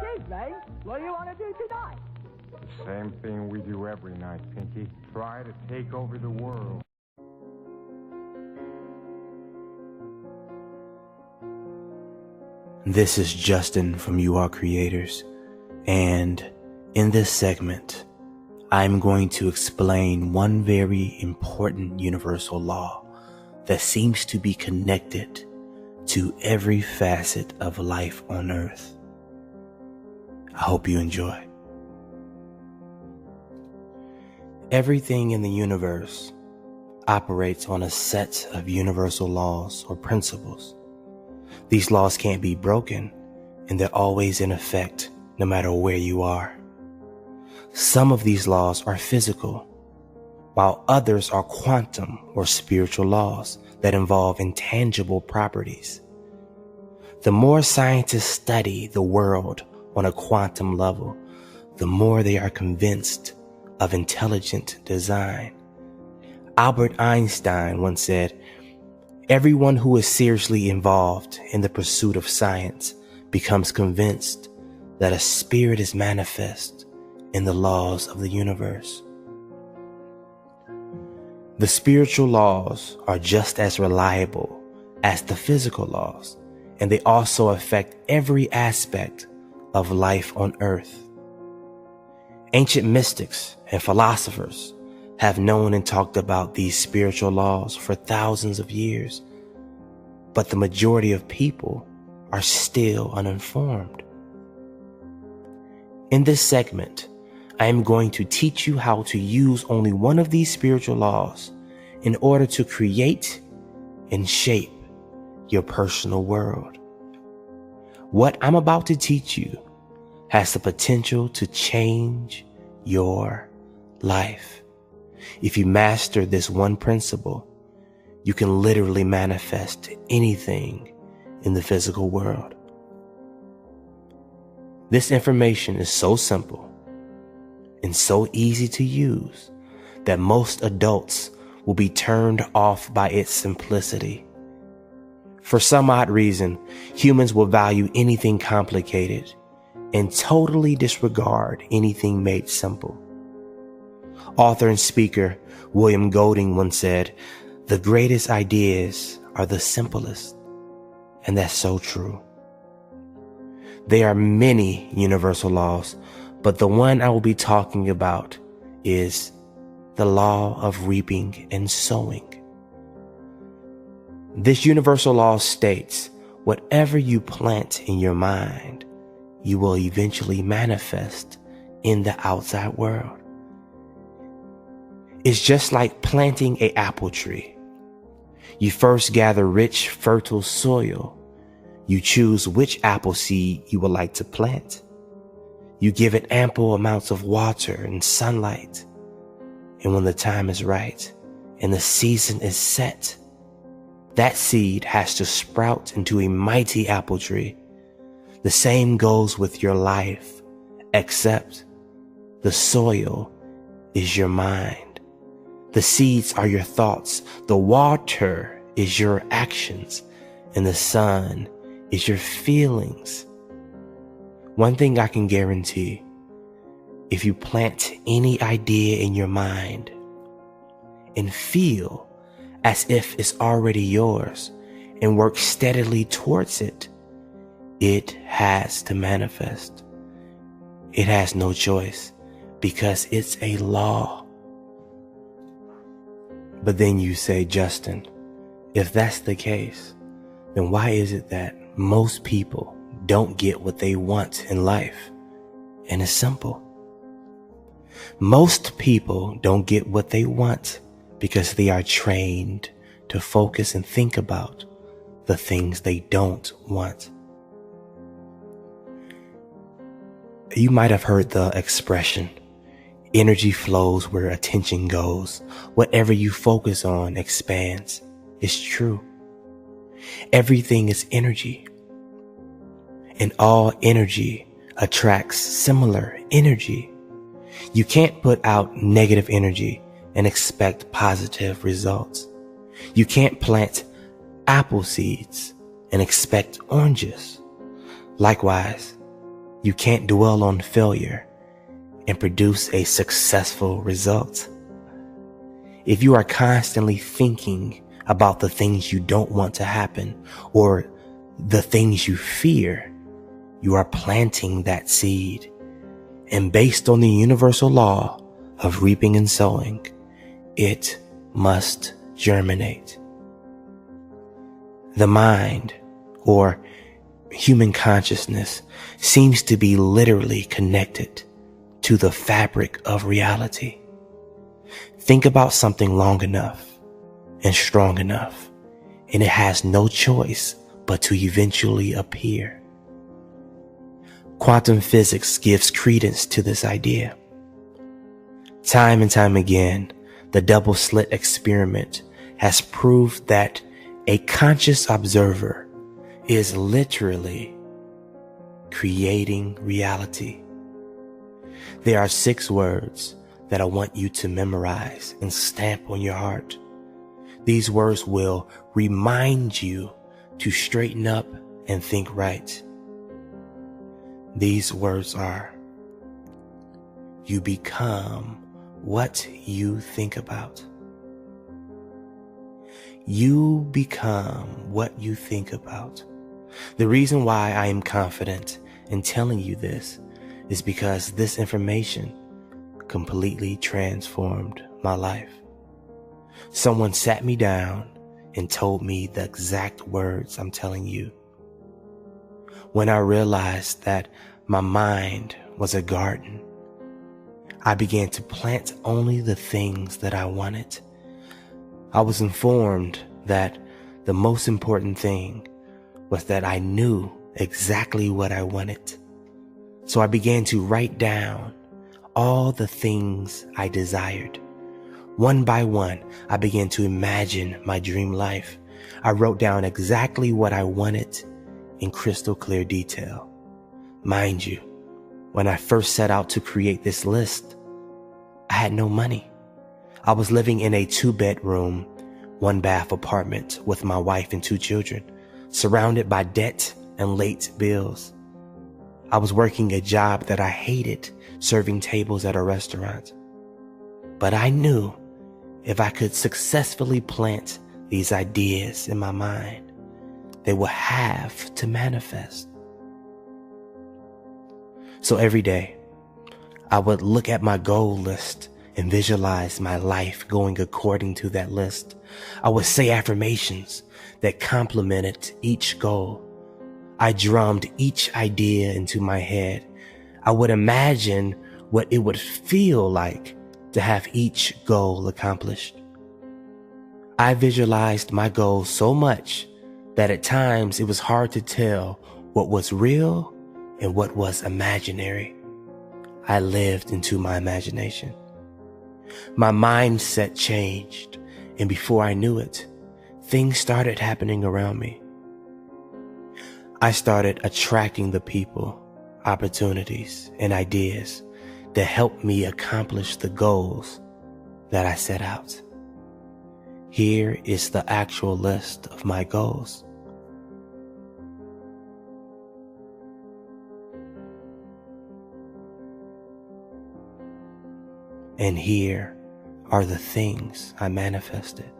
Excuse me, what do you want to do tonight? Same thing we do every night, Pinky. Try to take over the world. This is Justin from You Are Creators, and in this segment, I'm going to explain one very important universal law that seems to be connected to every facet of life on Earth. I hope you enjoy. Everything in the universe operates on a set of universal laws or principles. These laws can't be broken, and they're always in effect no matter where you are. Some of these laws are physical, while others are quantum or spiritual laws that involve intangible properties. The more scientists study the world on a quantum level, the more they are convinced of intelligent design. Albert Einstein once said, "Everyone who is seriously involved in the pursuit of science becomes convinced that a spirit is manifest in the laws of the universe." The spiritual laws are just as reliable as the physical laws, and they also affect every aspect of life on Earth. Ancient mystics and philosophers have known and talked about these spiritual laws for thousands of years, but the majority of people are still uninformed. In this segment, I am going to teach you how to use only one of these spiritual laws in order to create and shape your personal world. What I'm about to teach you has the potential to change your life. If you master this one principle, you can literally manifest anything in the physical world. This information is so simple and so easy to use that most adults will be turned off by its simplicity. For some odd reason, humans will value anything complicated and totally disregard anything made simple. Author and speaker William Golding once said, "The greatest ideas are the simplest," and that's so true. There are many universal laws, but the one I will be talking about is the law of reaping and sowing. This universal law states, whatever you plant in your mind, you will eventually manifest in the outside world. It's just like planting an apple tree. You first gather rich, fertile soil. You choose which apple seed you would like to plant. You give it ample amounts of water and sunlight. And when the time is right and the season is set, that seed has to sprout into a mighty apple tree. The same goes with your life, except the soil is your mind. The seeds are your thoughts. The water is your actions, and the sun is your feelings. One thing I can guarantee, if you plant any idea in your mind and feel as if it's already yours and work steadily towards it, it has to manifest. It has no choice because it's a law. But then you say, Justin, if that's the case, then why is it that most people don't get what they want in life? And it's simple. Most people don't get what they want because they are trained to focus and think about the things they don't want. You might have heard the expression, energy flows where attention goes. Whatever you focus on expands. It's true. Everything is energy. And all energy attracts similar energy. You can't put out negative energy and expect positive results. You can't plant apple seeds and expect oranges. Likewise, You can't dwell on failure and produce a successful result. If you are constantly thinking about the things you don't want to happen or the things you fear, you are planting that seed. And based on the universal law of reaping and sowing, it must germinate. The mind, or human consciousness, seems to be literally connected to the fabric of reality. Think about something long enough and strong enough, and it has no choice but to eventually appear. Quantum physics gives credence to this idea. Time and time again, the double slit experiment has proved that a conscious observer is literally creating reality. There are 6 words that I want you to memorize and stamp on your heart. These words will remind you to straighten up and think right. These words are: you become what you think about. You become what you think about. The reason why I am confident in telling you this is because this information completely transformed my life. Someone sat me down and told me the exact words I'm telling you. When I realized that my mind was a garden, I began to plant only the things that I wanted. I was informed that the most important thing was that I knew exactly what I wanted. So I began to write down all the things I desired. One by one, I began to imagine my dream life. I wrote down exactly what I wanted in crystal clear detail. Mind you, when I first set out to create this list, I had no money. I was living in a 2-bedroom, 1-bath apartment with my wife and 2 children, surrounded by debt and late bills. I was working a job that I hated, serving tables at a restaurant. But I knew if I could successfully plant these ideas in my mind, they will have to manifest. So every day, I would look at my goal list and visualize my life going according to that list. I would say affirmations that complemented each goal. I drummed each idea into my head. I would imagine what it would feel like to have each goal accomplished. I visualized my goals so much that at times it was hard to tell what was real and what was imaginary. I lived into my imagination. My mindset changed, and before I knew it, things started happening around me. I started attracting the people, opportunities, and ideas that helped me accomplish the goals that I set out. Here is the actual list of my goals. And here are the things I manifested.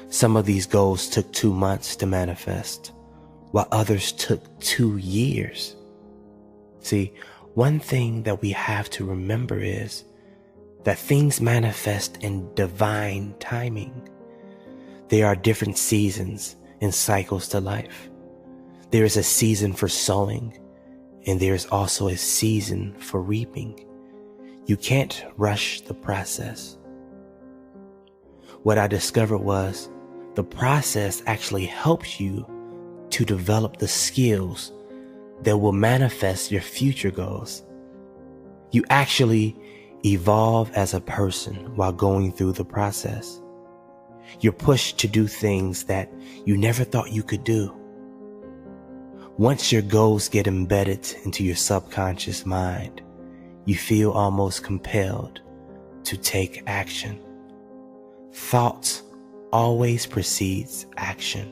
Some of these goals took 2 months to manifest, while others took 2 years. See, one thing that we have to remember is that things manifest in divine timing. There are different seasons and cycles to life. There is a season for sowing, and there is also a season for reaping. You can't rush the process. What I discovered was the process actually helps you to develop the skills that will manifest your future goals. You actually evolve as a person while going through the process. You're pushed to do things that you never thought you could do. Once your goals get embedded into your subconscious mind, you feel almost compelled to take action. Thought always precedes action,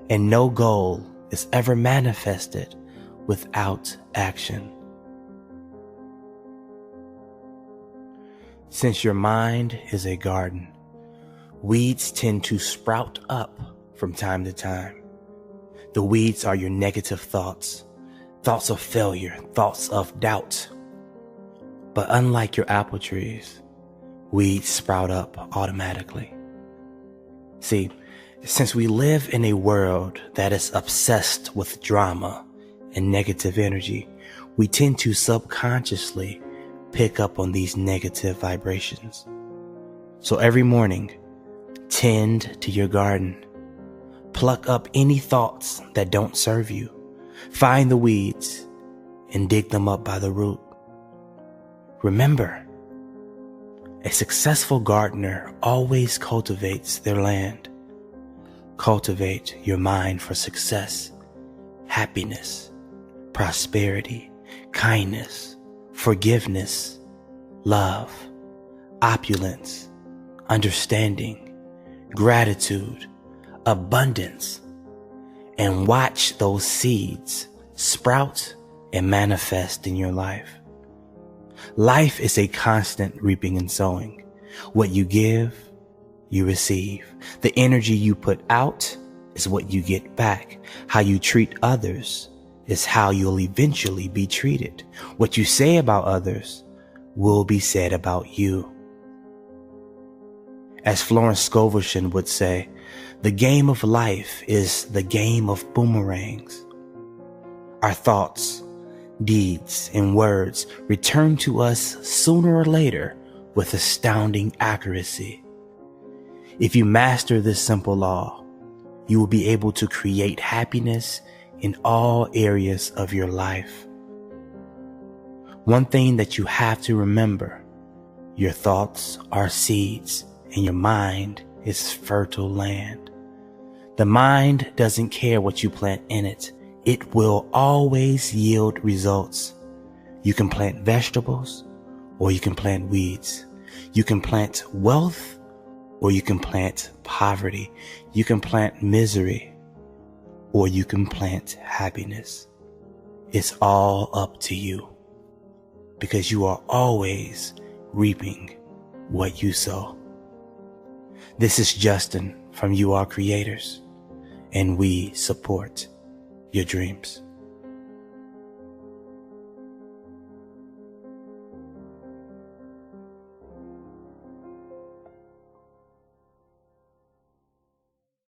and no goal is ever manifested without action. Since your mind is a garden, weeds tend to sprout up from time to time. The weeds are your negative thoughts, thoughts of failure, thoughts of doubt. But unlike your apple trees, weeds sprout up automatically. See, since we live in a world that is obsessed with drama and negative energy, we tend to subconsciously pick up on these negative vibrations. So every morning, tend to your garden. Pluck up any thoughts that don't serve you. Find the weeds and dig them up by the root. Remember, a successful gardener always cultivates their land. Cultivate your mind for success, happiness, prosperity, kindness, forgiveness, love, opulence, understanding, gratitude, abundance, and watch those seeds sprout and manifest in your life. Life is a constant reaping and sowing. What you give, you receive. The energy you put out is what you get back. How you treat others is how you'll eventually be treated. What you say about others will be said about you. As Florence Scovel would say, the game of life is the game of boomerangs. Our thoughts, deeds, and words return to us sooner or later with astounding accuracy. If you master this simple law, you will be able to create happiness in all areas of your life. One thing that you have to remember, your thoughts are seeds and your mind is fertile land. The mind doesn't care what you plant in it. It will always yield results. You can plant vegetables or you can plant weeds. You can plant wealth or you can plant poverty. You can plant misery or you can plant happiness. It's all up to you because you are always reaping what you sow. This is Justin from You Are Creators, and we support your dreams.